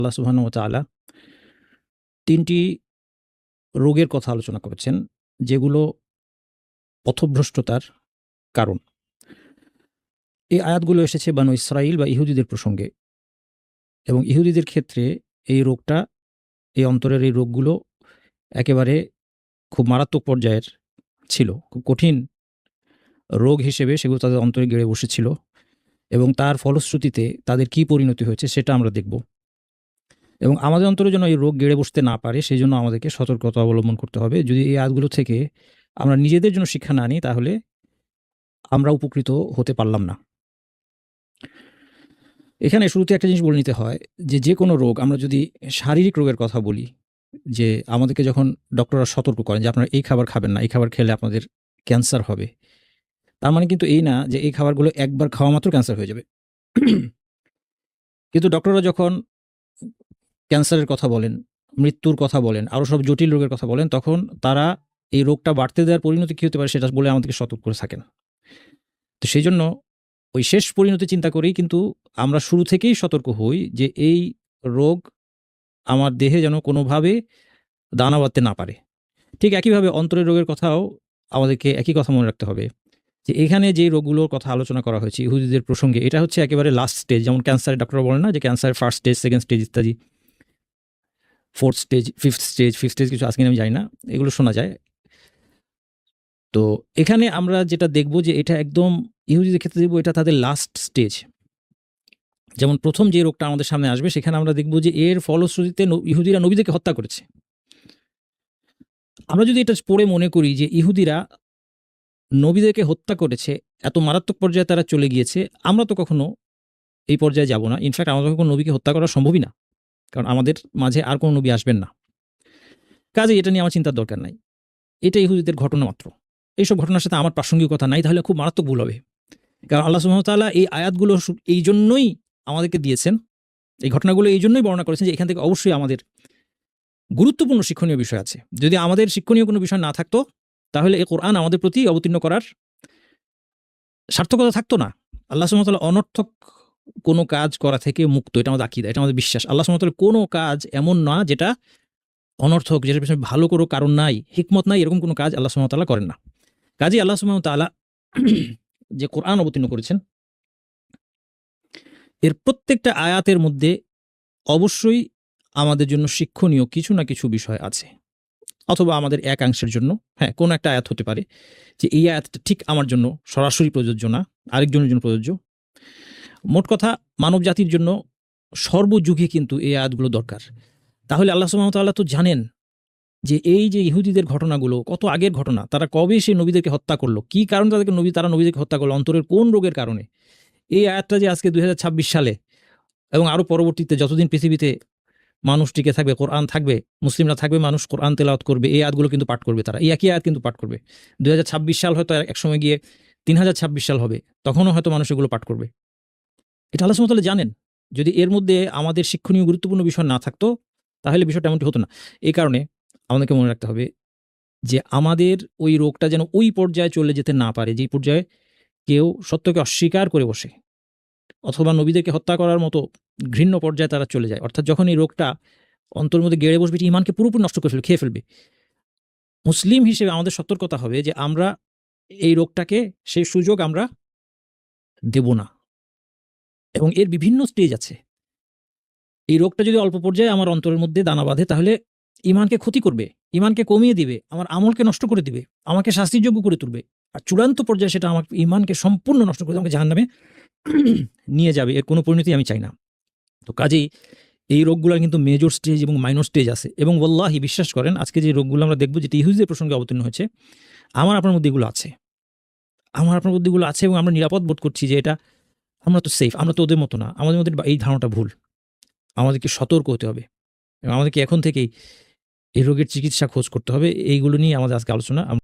আল্লাহ সুবহানাহু ওয়া তাআলা ৩টি রোগের কথা আলোচনা করেছেন, যেগুলো পথভ্রষ্টতার কারণ। এই আয়াতগুলো এসেছে বনু ইসরাইল বা ইহুদিদের প্রসঙ্গে, এবং ইহুদিদের ক্ষেত্রে এই রোগটা, এই অন্তরের এই রোগগুলো একেবারে খুব মারাত্মক পর্যায়ের ছিল। খুব কঠিন রোগ হিসেবে সেগুলো তাদের অন্তরে গেড়ে বসেছিল, এবং তার ফলশ্রুতিতে তাদের কী পরিণতি হয়েছে সেটা আমরা দেখব। এবং আমাদের অন্তরে যেন এই রোগ গেড়ে বসতে না পারে, সেজন্য আমাদেরকে সতর্কতা অবলম্বন করতে হবে। যদি এই আয়াতগুলো থেকে আমরা নিজেদের জন্য শিক্ষা না নিই, তাহলে আমরা উপকৃত হতে পারলাম না। এখানে শুরুতে একটা জিনিস বলে নিতে হয় যে কোনো রোগ, আমরা যদি শারীরিক রোগের কথা বলি, যে আমাদেরকে যখন ডক্টররা সতর্ক করেন যে আপনারা এই খাবার খাবেন না, এই খাবার খেলে আপনাদের ক্যান্সার হবে, তার মানে কিন্তু এই না যে এই খাবারগুলো একবার খাওয়া মাত্র ক্যান্সার হয়ে যাবে। কিন্তু ডক্টররা যখন ক্যান্সারের কথা বলেন, মৃত্যুর কথা বলেন, আরও সব জটিল রোগের কথা বলেন, তখন তারা এই রোগটা বাড়তে দেওয়ার পরিণতি কী হতে পারে সেটা বলে আমাদেরকে সতর্ক করে থাকেন। তো সেই জন্য ওই শেষ পরিণতি চিন্তা করেই কিন্তু আমরা শুরু থেকেই সতর্ক হই যে এই রোগ আমার দেহে যেন কোনোভাবে দানা বাঁধতে না পারে। ঠিক একইভাবে অন্তরের রোগের কথাও আমাদেরকে একই কথা মনে রাখতে হবে, যে এখানে যে রোগগুলোর কথা আলোচনা করা হয়েছে ইহুদিদের প্রসঙ্গে, এটা হচ্ছে একেবারে লাস্ট স্টেজ। যেমন ক্যান্সারের ডক্টররা বলেন না যে ক্যান্সারের ফার্স্ট স্টেজ, সেকেন্ড স্টেজ ইত্যাদি, ফোর্থ স্টেজ, ফিফথ স্টেজ কিছু আজকে আমি জানি না, এগুলো শোনা যায়। তো এখানে আমরা যেটা দেখব যে এটা একদম ইহুদিদের ক্ষেত্রে দেখব এটা তাদের লাস্ট স্টেজ। যেমন প্রথম যে রোগটা আমাদের সামনে আসবে, সেখানে আমরা দেখব যে এর ফলশ্রুতিতে ইহুদিরা নবীদেরকে হত্যা করেছে। আমরা যদি এটা পড়ে মনে করি যে ইহুদিরা নবীদেরকে হত্যা করেছে, এত মারাত্মক পর্যায়ে তারা চলে গিয়েছে, আমরা তো কখনো এই পর্যায়ে যাব না। ইনফ্যাক্ট আমাদের কোনো নবীকে হত্যা করা সম্ভবই না, কারণ আমাদের মাঝে আর কোনো নবী আসবেন না। কাজে এটা নিয়ে আমার চিন্তার দরকার নাই। এটা ইহুদিদের ঘটনা মাত্র। এইসব ঘটনার সাথে আমার প্রাসঙ্গিকতা নাই, তাহলে খুব মারাত্মক ভুল হবে। কারণ আল্লাহ সুবহানাহু ওয়া তাআলা এই আয়াতগুলো এই জন্যই আমাদেরকে দিয়েছেন, এই ঘটনাগুলো এই জন্যই বর্ণনা করেছেন যে এখান থেকে অবশ্যই আমাদের গুরুত্বপূর্ণ শিক্ষণীয় বিষয় আছে। যদি আমাদের শিক্ষণীয় কোনো বিষয় না থাকতো, তাহলে এই কোরআন আমাদের প্রতি অবতীর্ণ করার সার্থকতা থাকতো না। আল্লাহ সুবহানাহু ওয়া তাআলা অনর্থক কোনো কাজ করা থেকে মুক্ত, এটা আমাদের আকীদা, এটা আমাদের বিশ্বাস। আল্লাহ সুবহানাহু ওয়া তাআলা কোনো কাজ এমন না যেটা অনর্থক, যেটার পেছনে ভালো কোনো কারণ নাই, হিকমত নাই, এরকম কোনো কাজ আল্লাহ সুবহানাহু ওয়া তাআলা করেন না। কাজেই আল্লাহ সুবহানাহু ওয়া তাআলা যে কোরআন অবতীর্ণ করেছেন, এর প্রত্যেকটা আয়াতের মধ্যে অবশ্যই আমাদের জন্য শিক্ষণীয় কিছু না কিছু বিষয় আছে। অথবা আমাদের একাংশের জন্য, হ্যাঁ, কোনো একটা আয়াত হতে পারে যে এই আয়াতটা ঠিক আমার জন্য সরাসরি প্রযোজ্য না, আরেকজনের জন্য প্রযোজ্য। মোট কথা, মানব জাতির জন্য সর্বযুগে কিন্তু এই আয়াতগুলো দরকার। তাহলে আল্লাহ সুবহানাহু ওয়া তাআলা তো জানেন যে এই যে ইহুদিদের ঘটনাগুলো কত আগের ঘটনা, তারা কবে সেই নবীদেরকে হত্যা করলো, কি কারণে তারা নবীদেরকে হত্যা করলো, অন্তরের কোন রোগের কারণে। এই আয়াতটা যে আজকে 2026 সালে এবং আরও পরবর্তীতে যতদিন পৃথিবীতে মানুষ টিকে থাকবে, কোরআন থাকবে, মুসলিমরা থাকবে, মানুষ কোরআন তেলাওয়াত করবে, এই আয়াতগুলো কিন্তু পাঠ করবে। তারা এই একই আয়াত কিন্তু পাঠ করবে। 2026 সাল হয়তো একসময় গিয়ে 3026 সাল হবে, তখনও হয়তো মানুষ এগুলো পাঠ করবে। এটা আল্লাহ সুবহানাহু ওয়া তাআলা জানেন। যদি এর মধ্যে আমাদের শিক্ষণীয় গুরুত্বপূর্ণ বিষয় না থাকতো, তাহলে বিষয়টা এমনটি হতো না। এই কারণে আমাদেরকে মনে রাখতে হবে যে আমাদের ওই রোগটা যেন ওই পর্যায়ে চলে যেতে না পারে, যেই পর্যায়ে কেউ সত্যকে অস্বীকার করে বসে, অথবা নবীদেরকে হত্যা করার মতো ঘৃণ্য পর্যায়ে তারা চলে যায়। অর্থাৎ যখন এই রোগটা অন্তরের মধ্যে গেড়ে বসবে, ইমানকে পুরোপুরি নষ্ট করে খেয়ে ফেলবে। মুসলিম হিসেবে আমাদের সতর্কতা হবে যে আমরা এই রোগটাকে সেই সুযোগ আমরা দেব না। এবং এর বিভিন্ন স্টেজ আছে। এই রোগটা যদি অল্প পর্যায়ে আমার অন্তরের মধ্যে দানা বাঁধে, তাহলে ইমানকে ক্ষতি করবে, ইমানকে কমিয়ে দিবে, আমার আমলকে নষ্ট করে দিবে, আমাকে শাস্তির যোগ্য করে তুলবে। আর চূড়ান্ত পর্যায়ে সেটা আমার ইমানকে সম্পূর্ণ নষ্ট করে আমাকে জাহান্নামে নিয়ে যাবে। এর কোনো পরিণতি আমি চাই না। তো কাজেই এই রোগগুলোর কিন্তু মেজর স্টেজ এবং মাইনর স্টেজ আছে। এবং ওয়াল্লাহি বিশ্বাস করেন, আজকে যে রোগগুলো আমরা দেখব, যেটা ইহুদিদের প্রসঙ্গে অবতীর্ণ হয়েছে, আমার আপনার মধ্যে এগুলো আছে। আমার আপনার মধ্যে এগুলো আছে, এবং আমরা নিরাপদ বোধ করছি যে এটা আমরা তো সেফ, আমরা তো ওদের মতো না। আমাদের মধ্যে এই ধারণাটা ভুল। আমাদেরকে সতর্ক হতে হবে এবং আমাদেরকে এখন থেকেই এই রোগের চিকিৎসা খোঁজ করতে হবে। এইগুলো নিয়ে আমাদের আজকে আলোচনা।